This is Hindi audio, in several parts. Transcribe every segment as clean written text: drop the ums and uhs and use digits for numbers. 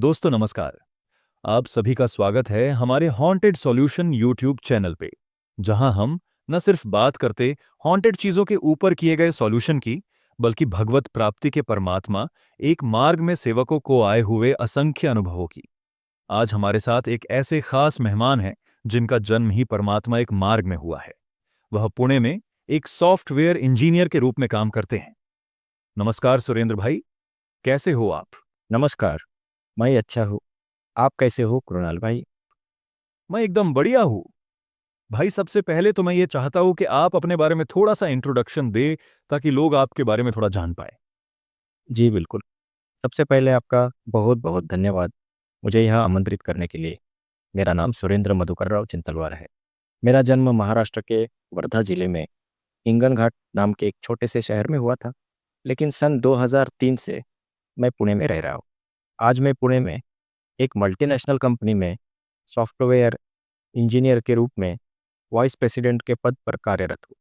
दोस्तों नमस्कार। आप सभी का स्वागत है हमारे हॉन्टेड सॉल्यूशन यूट्यूब चैनल पे, जहां हम न सिर्फ बात करते हॉन्टेड चीजों के ऊपर किए गए सॉल्यूशन की, बल्कि भगवत प्राप्ति के परमात्मा एक मार्ग में सेवकों को आए हुए असंख्य अनुभवों की। आज हमारे साथ एक ऐसे खास मेहमान हैं जिनका जन्म ही परमात्मा एक मार्ग में हुआ है। वह पुणे में एक सॉफ्टवेयर इंजीनियर के रूप में काम करते हैं। नमस्कार सुरेंद्र भाई, कैसे हो आप? नमस्कार। मैं अच्छा हूँ। आप कैसे हो कृणाल भाई? मैं एकदम बढ़िया हूँ भाई। सबसे पहले तो मैं ये चाहता हूं कि आप अपने बारे में थोड़ा सा इंट्रोडक्शन दे, ताकि लोग आपके बारे में थोड़ा जान पाए। जी बिल्कुल। सबसे पहले आपका बहुत बहुत धन्यवाद मुझे यहाँ आमंत्रित करने के लिए। मेरा नाम सुरेंद्र मधुकर राव चिंतलवार है। मेरा जन्म महाराष्ट्र के वर्धा जिले में हिंगणघाट नाम के एक छोटे से शहर में हुआ था, लेकिन सन 2003 से मैं पुणे में रह रहा हूँ। आज मैं पुणे में एक मल्टीनेशनल कंपनी में सॉफ्टवेयर इंजीनियर के रूप में वाइस प्रेसिडेंट के पद पर कार्यरत हूँ।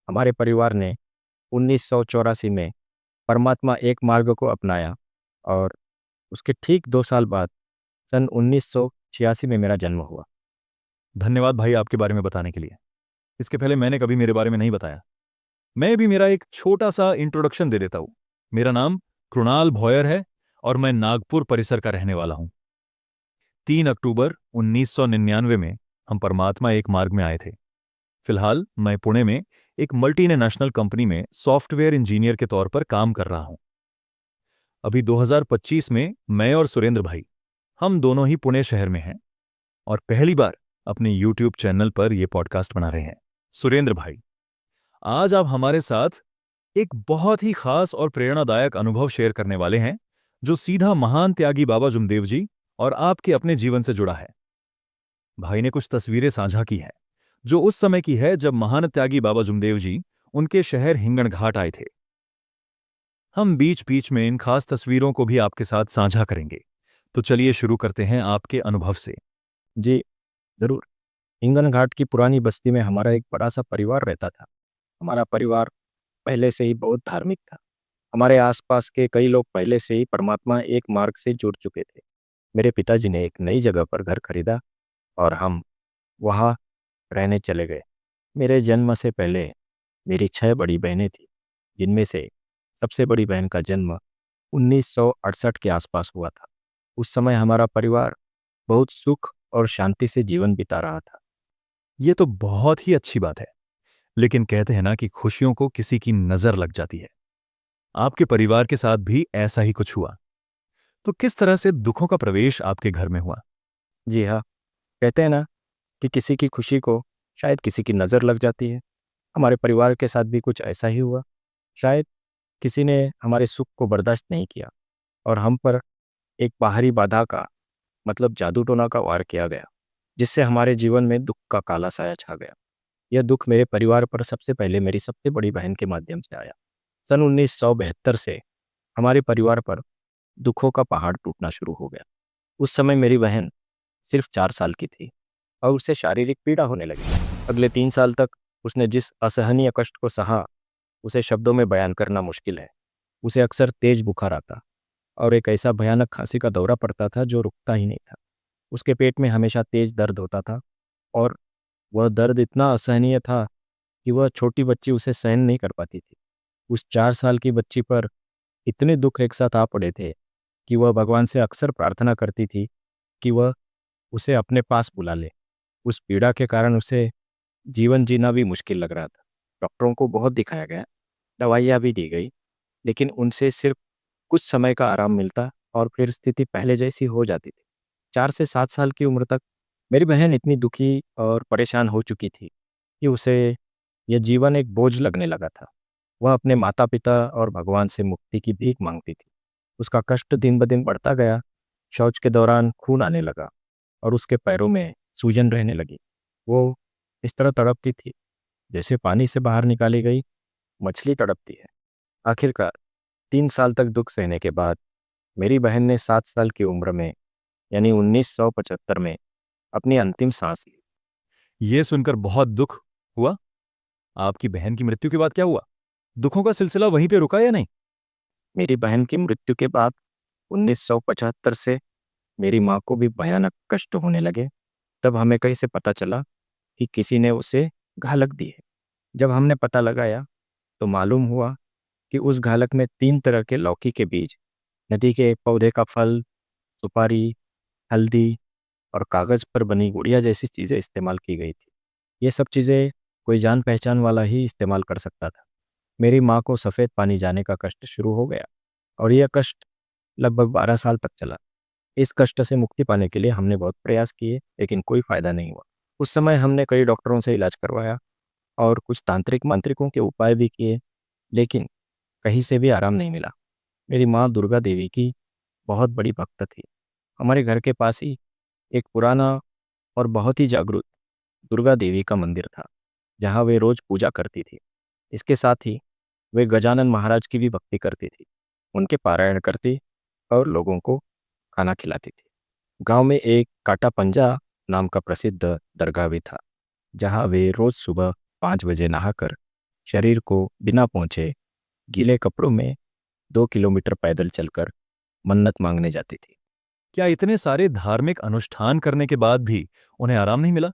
हमारे परिवार ने 1984 में परमात्मा एक मार्ग को अपनाया और उसके ठीक 2 साल बाद सन 1986 में मेरा जन्म हुआ। धन्यवाद भाई आपके बारे में बताने के लिए। इसके पहले मैंने कभी मेरे बारे में नहीं बताया। मैं भी मेरा एक छोटा सा इंट्रोडक्शन दे देता हूं। मेरा नाम कृणाल भौयर है और मैं नागपुर परिसर का रहने वाला हूं। 3 अक्टूबर 1999 में हम परमात्मा एक मार्ग में आए थे। फिलहाल मैं पुणे में एक मल्टीनेशनल कंपनी में सॉफ्टवेयर इंजीनियर के तौर पर काम कर रहा हूं। अभी 2025 में मैं और सुरेंद्र भाई, हम दोनों ही पुणे शहर में हैं और पहली बार अपने YouTube चैनल पर यह पॉडकास्ट बना रहे हैं। सुरेंद्र भाई, आज आप हमारे साथ एक बहुत ही खास और प्रेरणादायक अनुभव शेयर करने वाले हैं, जो सीधा महान त्यागी बाबा जुमदेव जी और आपके अपने जीवन से जुड़ा है। भाई ने कुछ तस्वीरें साझा की हैं, जो उस समय की है जब महान त्यागी बाबा जुमदेव जी उनके शहर हिंगणघाट आए थे। हम बीच बीच में इन खास तस्वीरों को भी आपके साथ साझा करेंगे। तो चलिए शुरू करते हैं आपके अनुभव से। जी ज़रूर। हिंगन घाट की पुरानी बस्ती में हमारा एक बड़ा सा परिवार रहता था। हमारा परिवार पहले से ही बहुत धार्मिक था। हमारे आसपास के कई लोग पहले से ही परमात्मा एक मार्ग से जुड़ चुके थे। मेरे पिताजी ने एक नई जगह पर घर खरीदा और हम वहाँ रहने चले गए। मेरे जन्म से पहले मेरी 6 बड़ी बहनें थीं, जिनमें से सबसे बड़ी बहन का जन्म 1968 के आसपास हुआ था। उस समय हमारा परिवार बहुत सुख और शांति से जीवन बिता रहा था। ये तो बहुत ही अच्छी बात है, लेकिन कहते हैं ना कि खुशियों को किसी की नजर लग जाती है। आपके परिवार के साथ भी ऐसा ही कुछ हुआ? तो किस तरह से दुखों का प्रवेश आपके घर में हुआ? जी हाँ, कहते हैं ना कि किसी की खुशी को शायद किसी की नज़र लग जाती है। हमारे परिवार के साथ भी कुछ ऐसा ही हुआ। शायद किसी ने हमारे सुख को बर्दाश्त नहीं किया और हम पर एक बाहरी बाधा का मतलब जादू टोना का वार किया गया, जिससे हमारे जीवन में दुख का काला साया छा गया। यह दुख मेरे परिवार पर सबसे पहले मेरी सबसे बड़ी बहन के माध्यम से आया। सन 1972 से हमारे परिवार पर दुखों का पहाड़ टूटना शुरू हो गया। उस समय मेरी बहन सिर्फ 4 साल की थी और उसे शारीरिक पीड़ा होने लगी। अगले 3 साल तक उसने जिस असहनीय कष्ट को सहा, उसे शब्दों में बयान करना मुश्किल है। उसे अक्सर तेज बुखार आता और एक ऐसा भयानक खांसी का दौरा पड़ता था जो रुकता ही नहीं था। उसके पेट में हमेशा तेज दर्द होता था और वह दर्द इतना असहनीय था कि वह छोटी बच्ची उसे सहन नहीं कर पाती थी। उस 4 साल की बच्ची पर इतने दुख एक साथ आ पड़े थे कि वह भगवान से अक्सर प्रार्थना करती थी कि वह उसे अपने पास बुला ले। उस पीड़ा के कारण उसे जीवन जीना भी मुश्किल लग रहा था। डॉक्टरों को बहुत दिखाया गया, दवाइयाँ भी दी गई, लेकिन उनसे सिर्फ कुछ समय का आराम मिलता और फिर स्थिति पहले जैसी हो जाती थी। 4 से 7 साल की उम्र तक मेरी बहन इतनी दुखी और परेशान हो चुकी थी कि उसे यह जीवन एक बोझ लगने लगा था। वह अपने माता-पिता और भगवान से मुक्ति की भीख मांगती थी। उसका कष्ट दिन-ब-दिन बढ़ता गया। शौच के दौरान खून आने लगा और उसके पैरों में सूजन रहने लगी। वो इस तरह तड़पती थी जैसे पानी से बाहर निकाली गई मछली तड़पती है। आखिरकार 3 साल तक दुख सहने के बाद मेरी बहन ने 7 साल की उम्र में यानी 1975 में अपनी अंतिम सांस ली। यह सुनकर बहुत दुख हुआ। आपकी बहन की मृत्यु के बाद क्या हुआ? दुखों का सिलसिला वहीं पे रुका या नहीं? मेरी बहन की मृत्यु के बाद 1975 से मेरी माँ को भी भयानक कष्ट होने लगे। तब हमें कहीं से पता चला कि किसी ने उसे घालक दी है। जब हमने पता लगाया तो मालूम हुआ कि उस घालक में 3 तरह के लौकी के बीज, नदी के एक पौधे का फल, सुपारी, हल्दी और कागज पर बनी गुड़िया जैसी चीज़ें इस्तेमाल की गई थी। ये सब चीज़ें कोई जान पहचान वाला ही इस्तेमाल कर सकता था। मेरी माँ को सफ़ेद पानी जाने का कष्ट शुरू हो गया और यह कष्ट लगभग 12 साल तक चला। इस कष्ट से मुक्ति पाने के लिए हमने बहुत प्रयास किए, लेकिन कोई फ़ायदा नहीं हुआ। उस समय हमने कई डॉक्टरों से इलाज करवाया और कुछ तांत्रिक मांत्रिकों के उपाय भी किए, लेकिन कहीं से भी आराम नहीं मिला। मेरी माँ दुर्गा देवी की बहुत बड़ी भक्त थी। हमारे घर के पास ही एक पुराना और बहुत ही जागरूक दुर्गा देवी का मंदिर था, जहाँ वे रोज़ पूजा करती थी। इसके साथ ही वे गजानन महाराज की भी भक्ति करती थी, उनके पारायण करती और लोगों को खाना खिलाती थी। गांव में एक काटा पंजा नाम का प्रसिद्ध दरगाह भी था, जहाँ वे रोज़ सुबह 5 बजे नहाकर शरीर को बिना पहुँचे गीले कपड़ों में 2 किलोमीटर पैदल चलकर मन्नत मांगने जाती थी। क्या इतने सारे धार्मिक अनुष्ठान करने के बाद भी उन्हें आराम नहीं मिला?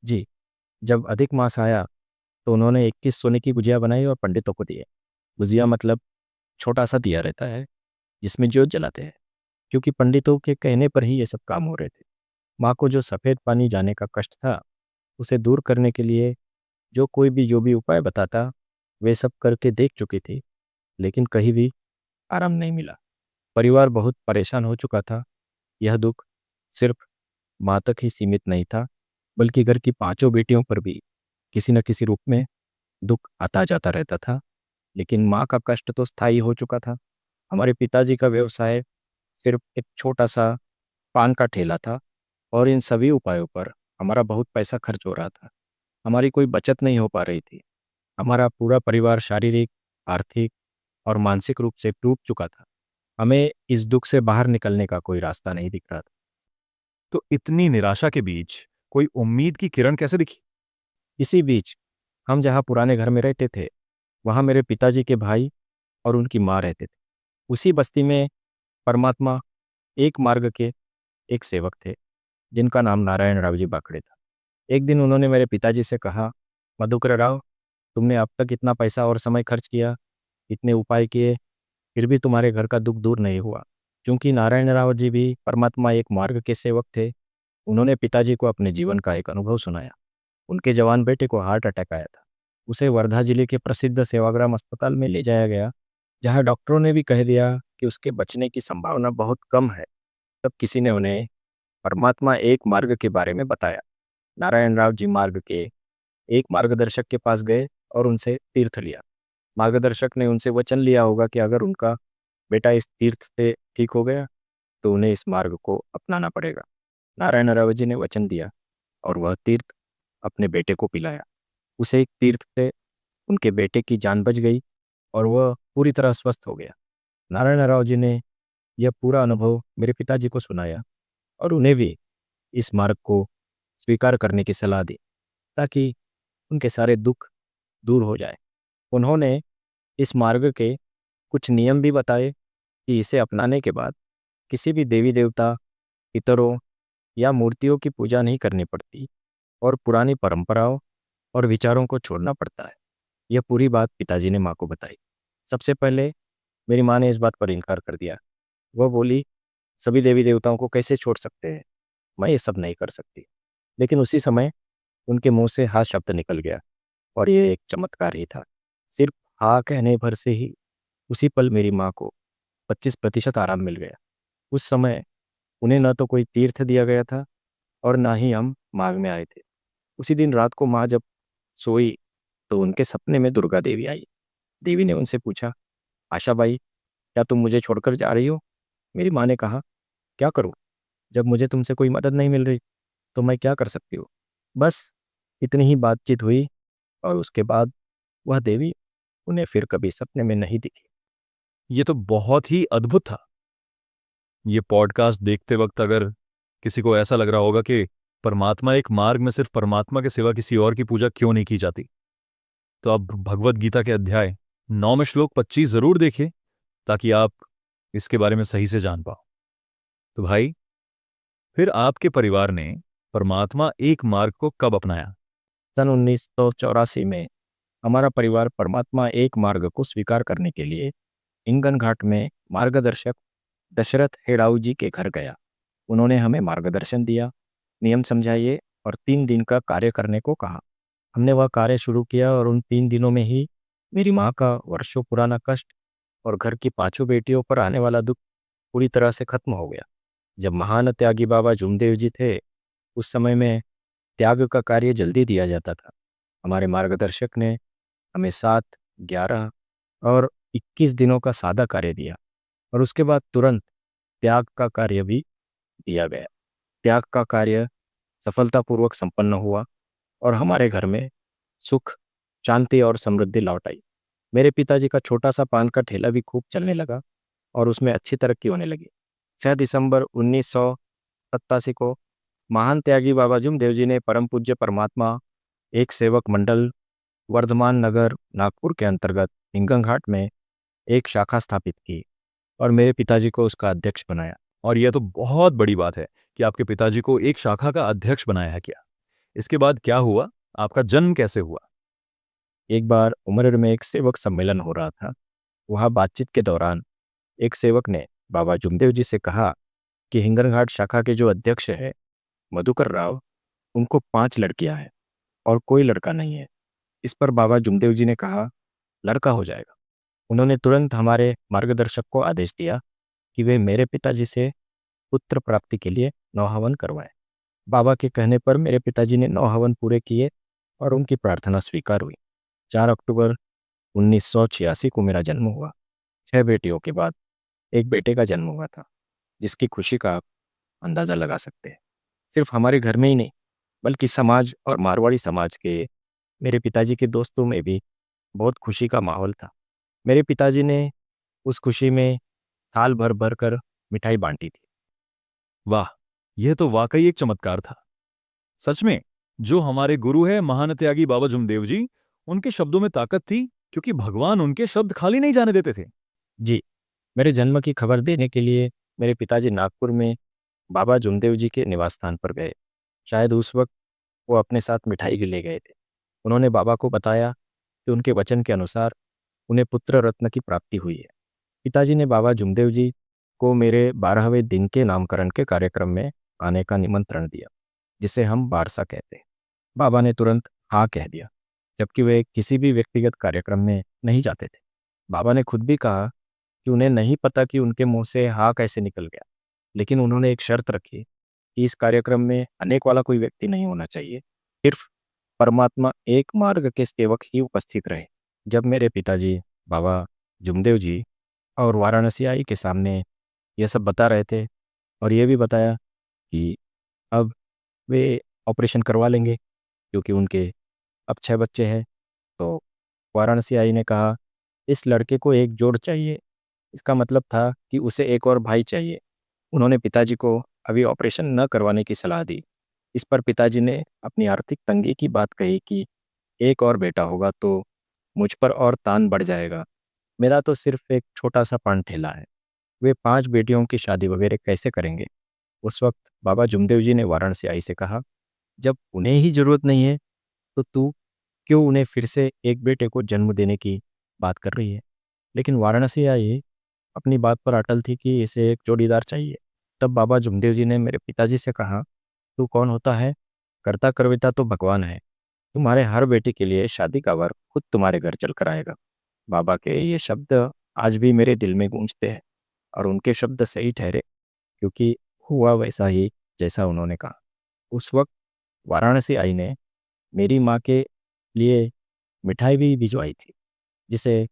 जी, जब अधिक मास आया तो उन्होंने 21 सोने की गुजिया बनाई और पंडितों को दिए। गुजिया मतलब छोटा सा दिया रहता है जिसमें ज्योत जलाते हैं, क्योंकि पंडितों के कहने पर ही ये सब काम हो रहे थे। माँ को जो सफ़ेद पानी जाने का कष्ट था, उसे दूर करने के लिए जो भी उपाय बताता, वे सब करके देख चुकी थी, लेकिन कहीं भी आराम नहीं मिला। परिवार बहुत परेशान हो चुका था। यह दुख सिर्फ माँ तक ही सीमित नहीं था, बल्कि घर की 5 बेटियों पर भी किसी न किसी रूप में दुख आता जाता रहता था। लेकिन माँ का कष्ट तो स्थायी हो चुका था। हमारे पिताजी का व्यवसाय सिर्फ एक छोटा सा पान का ठेला था और इन सभी उपायों पर हमारा बहुत पैसा खर्च हो रहा था। हमारी कोई बचत नहीं हो पा रही थी। हमारा पूरा परिवार शारीरिक, आर्थिक और मानसिक रूप से टूट चुका था। हमें इस दुख से बाहर निकलने का कोई रास्ता नहीं दिख रहा था। तो इतनी निराशा के बीच कोई उम्मीद की किरण कैसे दिखी? इसी बीच हम जहाँ पुराने घर में रहते थे, वहाँ मेरे पिताजी के भाई और उनकी माँ रहते थे। उसी बस्ती में परमात्मा एक मार्ग के एक सेवक थे, जिनका नाम नारायण राव जी बाखड़े था। एक दिन उन्होंने मेरे पिताजी से कहा, मधुकर राव, तुमने अब तक इतना पैसा और समय खर्च किया, इतने उपाय किए, फिर भी तुम्हारे घर का दुख दूर नहीं हुआ। चूंकि नारायण राव जी भी परमात्मा एक मार्ग के सेवक थे, उन्होंने पिताजी को अपने जीवन का एक अनुभव सुनाया। उनके जवान बेटे को हार्ट अटैक आया था। उसे वर्धा जिले के प्रसिद्ध सेवाग्राम अस्पताल में ले जाया गया, जहां डॉक्टरों ने भी कह दिया कि उसके बचने की संभावना बहुत कम है। तब किसी ने उन्हें परमात्मा एक मार्ग के बारे में बताया। नारायण राव जी मार्ग के एक मार्गदर्शक के पास गए और उनसे तीर्थ लिया। मार्गदर्शक ने उनसे वचन लिया होगा कि अगर उनका बेटा इस तीर्थ से ठीक हो गया तो उन्हें इस मार्ग को अपनाना पड़ेगा। नारायण राव जी ने वचन दिया और वह तीर्थ अपने बेटे को पिलाया। उसे एक तीर्थ से उनके बेटे की जान बच गई और वह पूरी तरह स्वस्थ हो गया। नारायण राव जी ने यह पूरा अनुभव मेरे पिताजी को सुनाया और उन्हें भी इस मार्ग को स्वीकार करने की सलाह दी, ताकि उनके सारे दुख दूर हो जाए। उन्होंने इस मार्ग के कुछ नियम भी बताए कि इसे अपनाने के बाद किसी भी देवी देवता, पितरों या मूर्तियों की पूजा नहीं करनी पड़ती और पुरानी परंपराओं और विचारों को छोड़ना पड़ता है। यह पूरी बात पिताजी ने माँ को बताई। सबसे पहले मेरी माँ ने इस बात पर इनकार कर दिया। वह बोली, सभी देवी देवताओं को कैसे छोड़ सकते हैं, मैं ये सब नहीं कर सकती। लेकिन उसी समय उनके मुंह से हाँ शब्द निकल गया और ये एक चमत्कार ही था। सिर्फ हाँ कहने भर से ही उसी पल मेरी माँ को 25% आराम मिल गया। उस समय उन्हें न तो कोई तीर्थ दिया गया था और ना ही हम मांग में आए थे। उसी दिन रात को माँ जब सोई तो उनके सपने में दुर्गा देवी आई। देवी ने उनसे पूछा, आशा बाई, क्या तुम मुझे छोड़कर जा रही हो? मेरी माँ ने कहा, क्या करूं? जब मुझे तुमसे कोई मदद नहीं मिल रही तो मैं क्या कर सकती हूँ? बस इतनी ही बातचीत हुई और उसके बाद वह देवी उन्हें फिर कभी सपने में नहीं दिखी। ये तो बहुत ही अद्भुत था। ये पॉडकास्ट देखते वक्त अगर किसी को ऐसा लग रहा होगा कि परमात्मा एक मार्ग में सिर्फ परमात्मा के सिवा किसी और की पूजा क्यों नहीं की जाती, तो आप भगवत गीता के अध्याय 9 में श्लोक 25 जरूर देखिए, ताकि आप इसके बारे में सही से जान पाओ। तो भाई, फिर आपके परिवार ने परमात्मा एक मार्ग को कब अपनाया? सन 1984 में हमारा परिवार परमात्मा एक मार्ग को स्वीकार करने के लिए इंगन घाट में मार्गदर्शक दशरथ हेड़ाऊ जी के घर गया। उन्होंने हमें मार्गदर्शन दिया, नियम समझाइए और 3 दिन का कार्य करने को कहा। हमने वह कार्य शुरू किया और उन 3 दिनों में ही मेरी माँ का वर्षों पुराना कष्ट और घर की 5 बेटियों पर आने वाला दुख पूरी तरह से खत्म हो गया। जब महान त्यागी बाबा जुमदेव जी थे, उस समय में त्याग का कार्य जल्दी दिया जाता था। हमारे मार्गदर्शक ने हमें 7, 11 और 21 दिनों का सादा कार्य दिया और उसके बाद तुरंत त्याग का कार्य भी दिया गया। त्याग का कार्य सफलतापूर्वक संपन्न हुआ और हमारे घर में सुख, शांति और समृद्धि लौट आई। मेरे पिताजी का छोटा सा पान का ठेला भी खूब चलने लगा और उसमें अच्छी तरक्की होने लगी। 6 दिसंबर 1987 को महान त्यागी बाबा जुमदेव जी ने परम पूज्य परमात्मा एक सेवक मंडल वर्धमान नगर नागपुर के अंतर्गत हिंगन घाट में एक शाखा स्थापित की और मेरे पिताजी को उसका अध्यक्ष बनाया। और यह तो बहुत बड़ी बात है कि आपके पिताजी को एक शाखा का अध्यक्ष बनाया है क्या? इसके बाद क्या हुआ? आपका जन्म कैसे हुआ? एक बार उमर में एक सेवक सम्मेलन हो रहा था। वहाँ बातचीत के दौरान एक सेवक ने बाबा जुमदेव जी से कहा कि हिंगन घाट शाखा के जो अध्यक्ष है मधुकर राव, उनको 5 लड़कियां हैं और कोई लड़का नहीं है। इस पर बाबा जुमदेव जी ने कहा, लड़का हो जाएगा। उन्होंने तुरंत हमारे मार्गदर्शक को आदेश दिया कि वे मेरे पिताजी से पुत्र प्राप्ति के लिए 9 हवन करवाएं। बाबा के कहने पर मेरे पिताजी ने 9 हवन पूरे किए और उनकी प्रार्थना स्वीकार हुई। 4 अक्टूबर 1986 को मेरा जन्म हुआ। 6 बेटियों के बाद एक बेटे का जन्म हुआ था, जिसकी खुशी का आप अंदाज़ा लगा सकते हैं। सिर्फ हमारे घर में ही नहीं, बल्कि समाज और मारवाड़ी समाज के मेरे पिताजी के दोस्तों में भी बहुत खुशी का माहौल था। मेरे पिताजी ने उस खुशी में थाल भर भर कर मिठाई बांटी थी। वाह, यह तो वाकई एक चमत्कार था। सच में, जो हमारे गुरु है महान त्यागी बाबा जुमदेव जी, उनके शब्दों में ताकत थी, क्योंकि भगवान उनके शब्द खाली नहीं जाने देते थे। जी, मेरे जन्म की खबर देने के लिए मेरे पिताजी नागपुर में बाबा जुमदेव जी के निवास स्थान पर गए। शायद उस वक्त वो अपने साथ मिठाई भी ले गए थे। उन्होंने बाबा को बताया कि उनके वचन के अनुसार उन्हें पुत्र रत्न की प्राप्ति हुई है। पिताजी ने बाबा जुमदेव जी को मेरे 12वें दिन के नामकरण के कार्यक्रम में आने का निमंत्रण दिया, जिसे हम बारसा कहते हैं। बाबा ने तुरंत हाँ कह दिया, जबकि वे किसी भी व्यक्तिगत कार्यक्रम में नहीं जाते थे। बाबा ने खुद भी कहा कि उन्हें नहीं पता कि उनके मुंह से हाँ कैसे निकल गया, लेकिन उन्होंने एक शर्त रखी कि इस कार्यक्रम में अनेक वाला कोई व्यक्ति नहीं होना चाहिए, सिर्फ परमात्मा एक मार्ग के सेवक ही उपस्थित रहे। जब मेरे पिताजी बाबा जुमदेव जी और वाराणसी आई के सामने ये सब बता रहे थे और ये भी बताया कि अब वे ऑपरेशन करवा लेंगे क्योंकि उनके अब 6 बच्चे हैं, तो वाराणसी आई ने कहा, इस लड़के को एक जोड़ चाहिए। इसका मतलब था कि उसे एक और भाई चाहिए। उन्होंने पिताजी को अभी ऑपरेशन न करवाने की सलाह दी। इस पर पिताजी ने अपनी आर्थिक तंगी की बात कही कि एक और बेटा होगा तो मुझ पर और तान बढ़ जाएगा। मेरा तो सिर्फ एक छोटा सा पान ठेला है, वे 5 बेटियों की शादी वगैरह कैसे करेंगे? उस वक्त बाबा जुमदेव जी ने वाराणसी आई से कहा, जब उन्हें ही जरूरत नहीं है तो तू क्यों उन्हें फिर से एक बेटे को जन्म देने की बात कर रही है? लेकिन वाराणसी आई अपनी बात पर अटल थी कि इसे एक जोड़ीदार चाहिए। तब बाबा जुमदेव जी ने मेरे पिताजी से कहा, तू कौन होता है? कर्ता कर्विता तो भगवान है। तुम्हारे हर बेटे के लिए शादी का वर खुद तुम्हारे घर चल कर आएगा। बाबा के ये शब्द आज भी मेरे दिल में गूंजते हैं और उनके शब्द सही ठहरे, क्योंकि हुआ वैसा ही जैसा उन्होंने कहा। उस वक्त वाराणसी आई ने मेरी माँ के लिए मिठाई भी भिजवाई थी, जिसे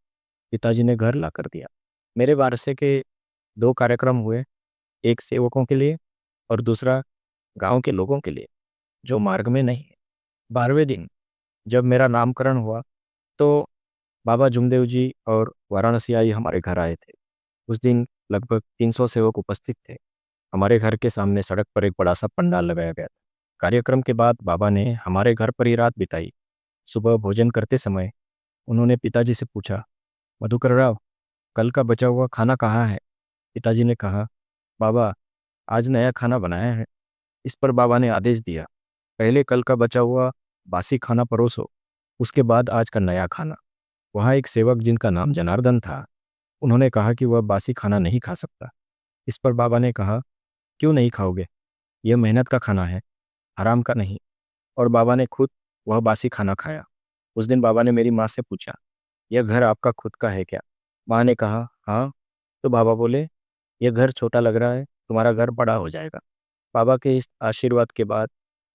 पिताजी ने घर ला कर दिया। मेरे वारसे के 2 कार्यक्रम हुए, एक सेवकों के लिए और दूसरा गांव के लोगों के लिए जो मार्ग में नहीं है। 12वें दिन जब मेरा नामकरण हुआ तो बाबा जुमदेव जी और वाराणसी आई हमारे घर आए थे। उस दिन लगभग 300 सेवक उपस्थित थे। हमारे घर के सामने सड़क पर एक बड़ा सा पंडाल लगाया गया था। कार्यक्रम के बाद बाबा ने हमारे घर पर ही रात बिताई। सुबह भोजन करते समय उन्होंने पिताजी से पूछा, मधुकर राव, कल का बचा हुआ खाना कहाँ है? पिताजी ने कहा, बाबा, आज नया खाना बनाया है। इस पर बाबा ने आदेश दिया, पहले कल का बचा हुआ बासी खाना परोसो, उसके बाद आज का नया खाना। वहाँ एक सेवक जिनका नाम जनार्दन था, उन्होंने कहा कि वह बासी खाना नहीं खा सकता। इस पर बाबा ने कहा, क्यों नहीं खाओगे? यह मेहनत का खाना है, आराम का नहीं। और बाबा ने खुद वह बासी खाना खाया। उस दिन बाबा ने मेरी माँ से पूछा, यह घर आपका खुद का है क्या? माँ ने कहा, हाँ। तो बाबा बोले, यह घर छोटा लग रहा है, तुम्हारा घर बड़ा हो जाएगा। बाबा के इस आशीर्वाद के बाद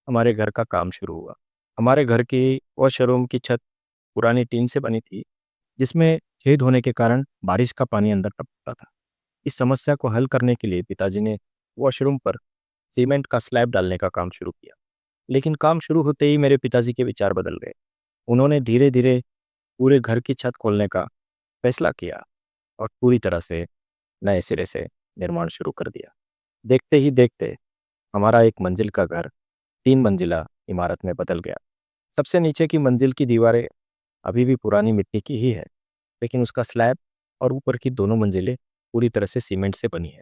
हमारे घर का काम शुरू हुआ। हमारे घर की वॉशरूम की छत पुरानी टीन से बनी थी, जिसमें छेद होने के कारण बारिश का पानी अंदर टपकता था। इस समस्या को हल करने के लिए पिताजी ने वॉशरूम पर सीमेंट का स्लैब डालने का काम शुरू किया। लेकिन काम शुरू होते ही मेरे पिताजी के विचार बदल गए। उन्होंने धीरे धीरे पूरे घर की छत खोलने का फैसला किया और पूरी तरह से नए सिरे से निर्माण शुरू कर दिया। देखते ही देखते हमारा एक मंजिल का घर 3 मंजिला इमारत में बदल गया। सबसे नीचे की मंजिल की दीवारें अभी भी पुरानी मिट्टी की ही है, लेकिन उसका स्लैब और ऊपर की दोनों मंजिलें पूरी तरह से सीमेंट से बनी है।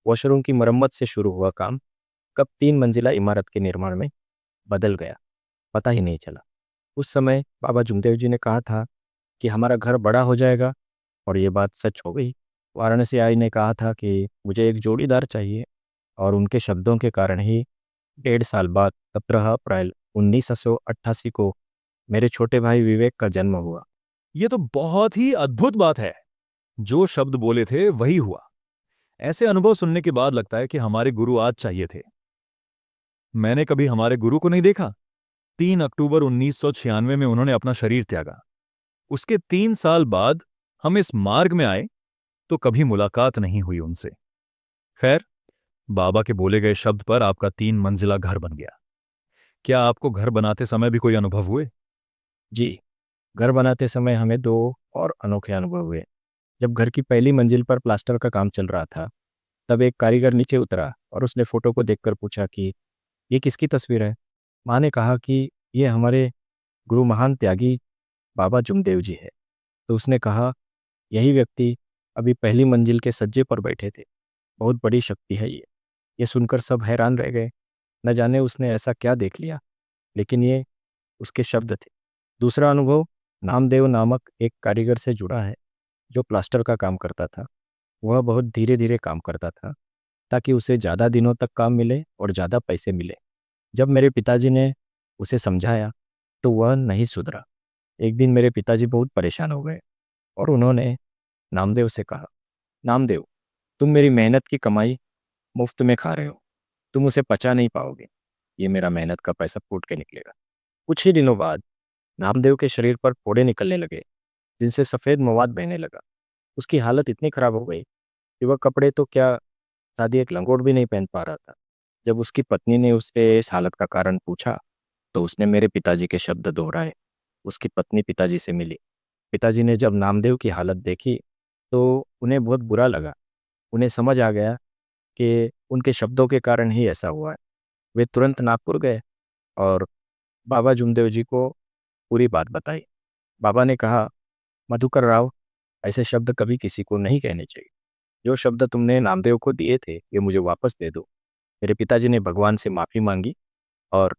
वॉशरूम की मरम्मत से शुरू हुआ काम कब 3 मंजिला इमारत के निर्माण में बदल गया, पता ही नहीं चला। उस समय बाबा जुमदेव जी ने कहा था कि हमारा घर बड़ा हो जाएगा, और ये बात सच हो गई। वाराणसी आई ने कहा था कि मुझे एक जोड़ीदार चाहिए, और उनके शब्दों के कारण ही 1.5 साल बाद 17 अप्रैल 1988 को मेरे छोटे भाई विवेक का जन्म हुआ। ये तो बहुत ही अद्भुत बात है। जो शब्द बोले थे वही हुआ। ऐसे अनुभव सुनने के बाद लगता है कि हमारे गुरु आज चाहिए थे। मैंने कभी हमारे गुरु को नहीं देखा। 3 अक्टूबर 1996 में उन्होंने अपना शरीर त्यागा। उसके 3 साल बाद हम इस मार्ग में आए तो कभी मुलाकात नहीं हुई उनसे। खैर, बाबा के बोले गए शब्द पर आपका 3 मंजिला घर बन गया। क्या आपको घर बनाते समय भी कोई अनुभव हुए? जी, घर बनाते समय हमें 2 और अनोखे अनुभव हुए। जब घर की पहली मंजिल पर प्लास्टर का काम चल रहा था, तब एक कारीगर नीचे उतरा और उसने फोटो को देखकर पूछा कि ये किसकी तस्वीर है? माँ ने कहा कि ये हमारे गुरु महान त्यागी बाबा जुमदेव जी है। तो उसने कहा, यही व्यक्ति अभी पहली मंजिल के सज्जे पर बैठे थे। बहुत बड़ी शक्ति है ये। ये सुनकर सब हैरान रह गए। न जाने उसने ऐसा क्या देख लिया, लेकिन ये उसके शब्द थे। दूसरा अनुभव नामदेव नामक एक कारीगर से जुड़ा है, जो प्लास्टर का काम करता था। वह बहुत धीरे धीरे काम करता था, ताकि उसे ज़्यादा दिनों तक काम मिले और ज़्यादा पैसे मिले। जब मेरे पिताजी ने उसे समझाया, तो वह नहीं सुधरा। एक दिन मेरे पिताजी बहुत परेशान हो गए और उन्होंने नामदेव से कहा, नामदेव, तुम मेरी मेहनत की कमाई मुफ्त में खा रहे हो। तुम उसे पचा नहीं पाओगे। ये मेरा मेहनत का पैसा फूट के निकलेगा। कुछ ही दिनों बाद नामदेव के शरीर पर फोड़े निकलने लगे, जिनसे सफ़ेद मवाद बहने लगा। उसकी हालत इतनी खराब हो गई कि वह कपड़े तो क्या, शादी एक लंगोट भी नहीं पहन पा रहा था। जब उसकी पत्नी ने उससे इस हालत का कारण पूछा, तो उसने मेरे पिताजी के शब्द दोहराए। उसकी पत्नी पिताजी से मिली। पिताजी ने जब नामदेव की हालत देखी, तो उन्हें बहुत बुरा लगा। उन्हें समझ आ गया कि उनके शब्दों के कारण ही ऐसा हुआ है। वे तुरंत नागपुर गए और बाबा जुमदेव जी को पूरी बात बताई। बाबा ने कहा, मधुकर राव, ऐसे शब्द कभी किसी को नहीं कहने चाहिए। जो शब्द तुमने नामदेव को दिए थे, ये मुझे वापस दे दो। मेरे पिताजी ने भगवान से माफ़ी मांगी और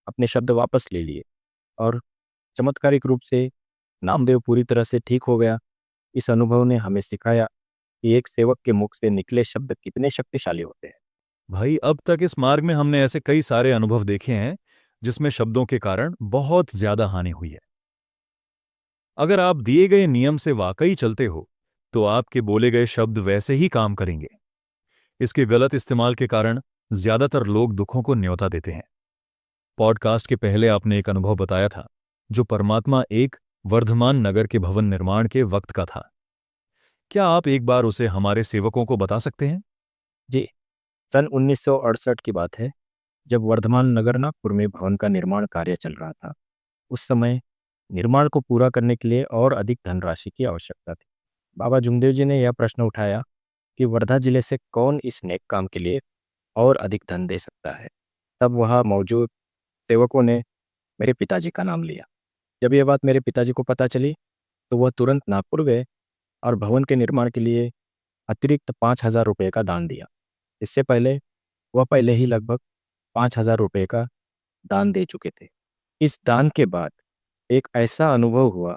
अपने शब्द वापस ले लिए, और चमत्कारिक रूप से नामदेव पूरी तरह से ठीक हो गया। इस अनुभव ने हमें सिखाया कि एक सेवक के मुख से निकले शब्द कितने शक्तिशाली होते हैं। भाई, अब तक इस मार्ग में हमने ऐसे कई सारे अनुभव देखे हैं जिसमें शब्दों के कारण बहुत ज्यादा हानि हुई है। अगर आप दिए गए नियम से वाकई चलते हो तो आपके बोले गए शब्द वैसे ही काम करेंगे। इसके गलत इस्तेमाल के कारण ज्यादातर लोग दुखों को न्योता देते हैं। पॉडकास्ट के पहले आपने एक अनुभव बताया था, जो परमात्मा एक वर्धमान नगर के भवन निर्माण के वक्त का था। क्या आप एक बार उसे हमारे सेवकों को बता सकते हैं? जी, सन 1968 की बात है, जब वर्धमान नगर नागपुर में भवन का निर्माण कार्य चल रहा था। उस समय निर्माण को पूरा करने के लिए और अधिक धनराशि की आवश्यकता थी। बाबा जुमदेव जी ने यह प्रश्न उठाया कि वर्धा जिले से कौन इस नेक काम के लिए और अधिक धन दे सकता है। तब वहाँ मौजूद सेवकों ने मेरे पिताजी का नाम लिया। जब यह बात मेरे पिताजी को पता चली, तो वह तुरंत नागपुर गए और भवन के निर्माण के लिए अतिरिक्त 5,000 रुपये का दान दिया। इससे पहले वह पहले ही लगभग 5,000 रुपये का दान दे चुके थे। इस दान के बाद एक ऐसा अनुभव हुआ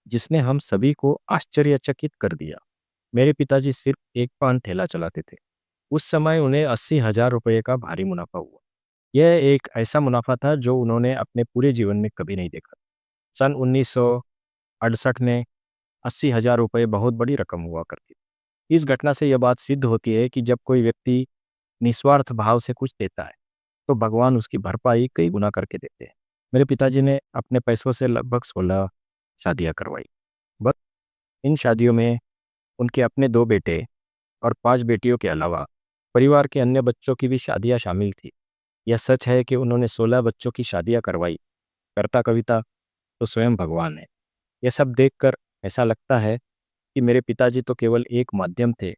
जिसने हम सभी को आश्चर्यचकित कर दिया। मेरे पिताजी सिर्फ एक पान ठेला चलाते थे। उस समय उन्हें 80,000 रुपये का भारी मुनाफा हुआ। यह एक ऐसा मुनाफा था जो उन्होंने अपने पूरे जीवन में कभी नहीं देखा। सन 1968 में 80,000 रुपये बहुत बड़ी रकम हुआ करती थी। इस घटना से यह बात सिद्ध होती है कि जब कोई व्यक्ति निस्वार्थ भाव से कुछ देता है तो भगवान उसकी भरपाई कई गुना करके देते हैं। मेरे पिताजी ने अपने पैसों से लगभग 16 शादियां करवाई। बस इन शादियों में उनके अपने 2 बेटे और 5 बेटियों के अलावा परिवार के अन्य बच्चों की भी शादियां शामिल थी। यह सच है कि उन्होंने 16 बच्चों की शादियां करवाई। कर्ता कविता तो स्वयं भगवान है। यह सब देखकर ऐसा लगता है कि मेरे पिताजी तो केवल एक माध्यम थे।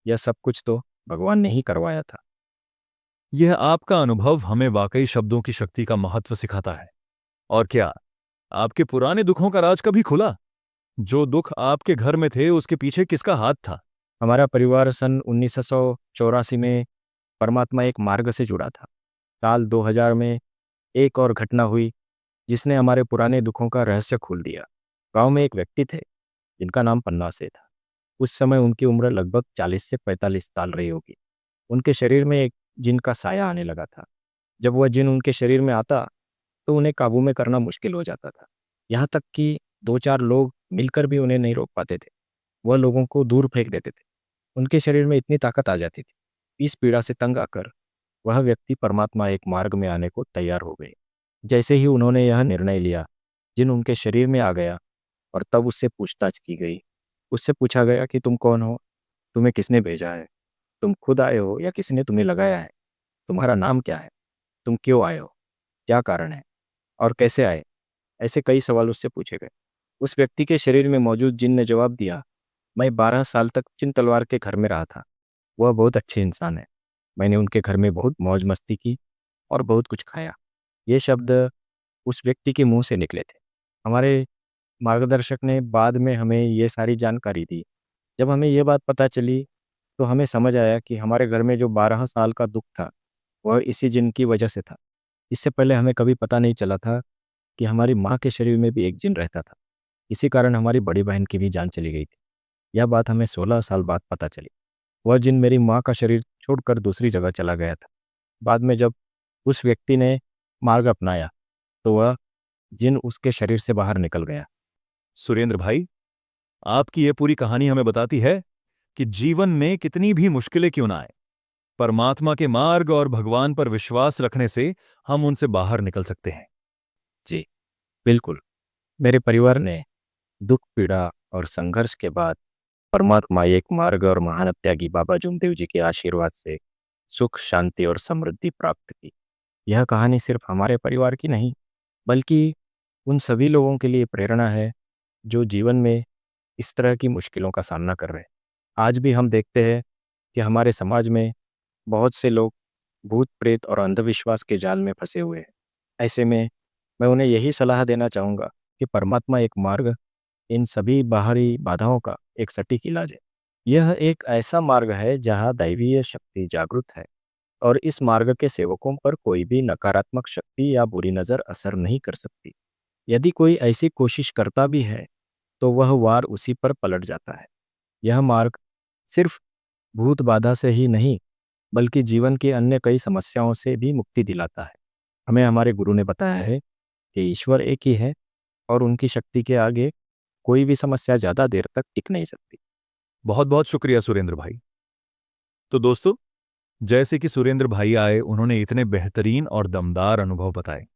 यह सब कुछ तो भगवान ने ही करवाया था। यह आपका अनुभव हमें वाकई शब्दों की शक्ति का महत्व सिखाता है। और क्या आपके पुराने दुखों का राज कभी खुला? जो दुख आपके घर में थे उसके पीछे किसका हाथ था? हमारा परिवार सन 1984 में परमात्मा एक मार्ग से जुड़ा था। साल 2000 में एक और घटना हुई जिसने हमारे पुराने दुखों का रहस्य खोल दिया। गांव में एक व्यक्ति थे जिनका नाम पन्ना से था। उस समय उनकी उम्र लगभग 40 से 45 साल रही होगी। उनके शरीर में एक जिन का साया आने लगा था। जब वह जिन उनके शरीर में आता तो उन्हें काबू में करना मुश्किल हो जाता था। यहाँ तक कि 2-4 लोग मिलकर भी उन्हें नहीं रोक पाते थे। वह लोगों को दूर फेंक देते थे। उनके शरीर में इतनी ताकत आ जाती थी। इस पीड़ा से तंग आकर वह व्यक्ति परमात्मा एक मार्ग में आने को तैयार हो गए। जैसे ही उन्होंने यह निर्णय लिया, जिन उनके शरीर में आ गया और तब उससे पूछताछ की गई। उससे पूछा गया कि तुम कौन हो? तुम्हें किसने भेजा है? तुम खुद आए हो या किसी ने तुम्हें लगाया है? तुम्हारा नाम क्या है? तुम क्यों आए हो? क्या कारण है? और कैसे आए? ऐसे कई सवाल उससे पूछे गए। उस व्यक्ति के शरीर में मौजूद जिन ने जवाब दिया, मैं 12 साल तक चिन तलवार के घर में रहा था। वह बहुत अच्छे इंसान है। मैंने उनके घर में बहुत मौज मस्ती की और बहुत कुछ खाया। ये शब्द उस व्यक्ति के मुंह से निकले थे। हमारे मार्गदर्शक ने बाद में हमें ये सारी जानकारी दी। जब हमें ये बात पता चली तो हमें समझ आया कि हमारे घर में जो 12 साल का दुख था वह इसी जिन की वजह से था। इससे पहले हमें कभी पता नहीं चला था कि हमारी माँ के शरीर में भी एक जिन रहता था। इसी कारण हमारी बड़ी बहन की भी जान चली गई थी। यह बात हमें 16 साल बाद पता चली। वह जिन मेरी माँ का शरीर छोड़कर दूसरी जगह चला गया था। बाद में जब उस व्यक्ति ने मार्ग अपनाया तो वह जिन उसके शरीर से बाहर निकल गया। सुरेंद्र भाई, आपकी यह पूरी कहानी हमें बताती है कि जीवन में कितनी भी मुश्किलें क्यों ना आए, परमात्मा के मार्ग और भगवान पर विश्वास रखने से हम उनसे बाहर निकल सकते हैं। जी, बिल्कुल। मेरे परिवार ने दुख, पीड़ा और संघर्ष के बाद परमात्मा एक मार्ग और महान त्यागी बाबा जुमदेव जी के आशीर्वाद से सुख, शांति और समृद्धि प्राप्त की। यह कहानी सिर्फ हमारे परिवार की नहीं, बल्कि उन सभी लोगों के लिए प्रेरणा है जो जीवन में इस तरह की मुश्किलों का सामना कर रहे हैं। आज भी हम देखते हैं कि हमारे समाज में बहुत से लोग भूत, प्रेत और अंधविश्वास के जाल में फंसे हुए हैं। ऐसे में मैं उन्हें यही सलाह देना चाहूँगा कि परमात्मा एक मार्ग इन सभी बाहरी बाधाओं का एक सटीक इलाज है। यह एक ऐसा मार्ग है जहाँ दैवीय शक्ति जागृत है और इस मार्ग के सेवकों पर कोई भी नकारात्मक शक्ति या बुरी नज़र असर नहीं कर सकती। यदि कोई ऐसी कोशिश करता भी है तो वह वार उसी पर पलट जाता है। यह मार्ग सिर्फ भूत बाधा से ही नहीं, बल्कि जीवन की अन्य कई समस्याओं से भी मुक्ति दिलाता है। हमें हमारे गुरु ने बताया है कि ईश्वर एक ही है और उनकी शक्ति के आगे कोई भी समस्या ज़्यादा देर तक टिक नहीं सकती। बहुत बहुत शुक्रिया सुरेंद्र भाई। तो दोस्तों, जैसे कि सुरेंद्र भाई आए, उन्होंने इतने बेहतरीन और दमदार अनुभव बताए।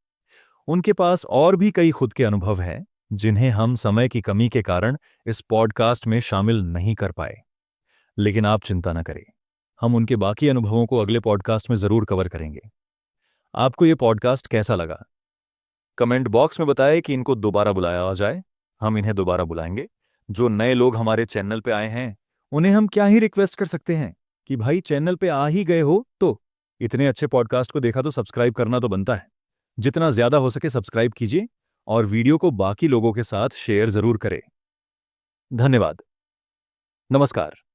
उनके पास और भी कई खुद के अनुभव हैं जिन्हें हम समय की कमी के कारण इस पॉडकास्ट में शामिल नहीं कर पाए। लेकिन आप चिंता न करें, हम उनके बाकी अनुभवों को अगले पॉडकास्ट में जरूर कवर करेंगे। आपको ये पॉडकास्ट कैसा लगा? कमेंट बॉक्स में बताएं कि इनको दोबारा बुलाया जाए। हम इन्हें दोबारा बुलाएंगे। जो नए लोग हमारे चैनल पे आए हैं, उन्हें हम क्या ही रिक्वेस्ट कर सकते हैं कि भाई चैनल पे आ ही गए हो तो इतने अच्छे पॉडकास्ट को देखा तो सब्सक्राइब करना तो बनता है। जितना ज्यादा हो सके सब्सक्राइब कीजिए और वीडियो को बाकी लोगों के साथ शेयर जरूर करें। धन्यवाद। नमस्कार।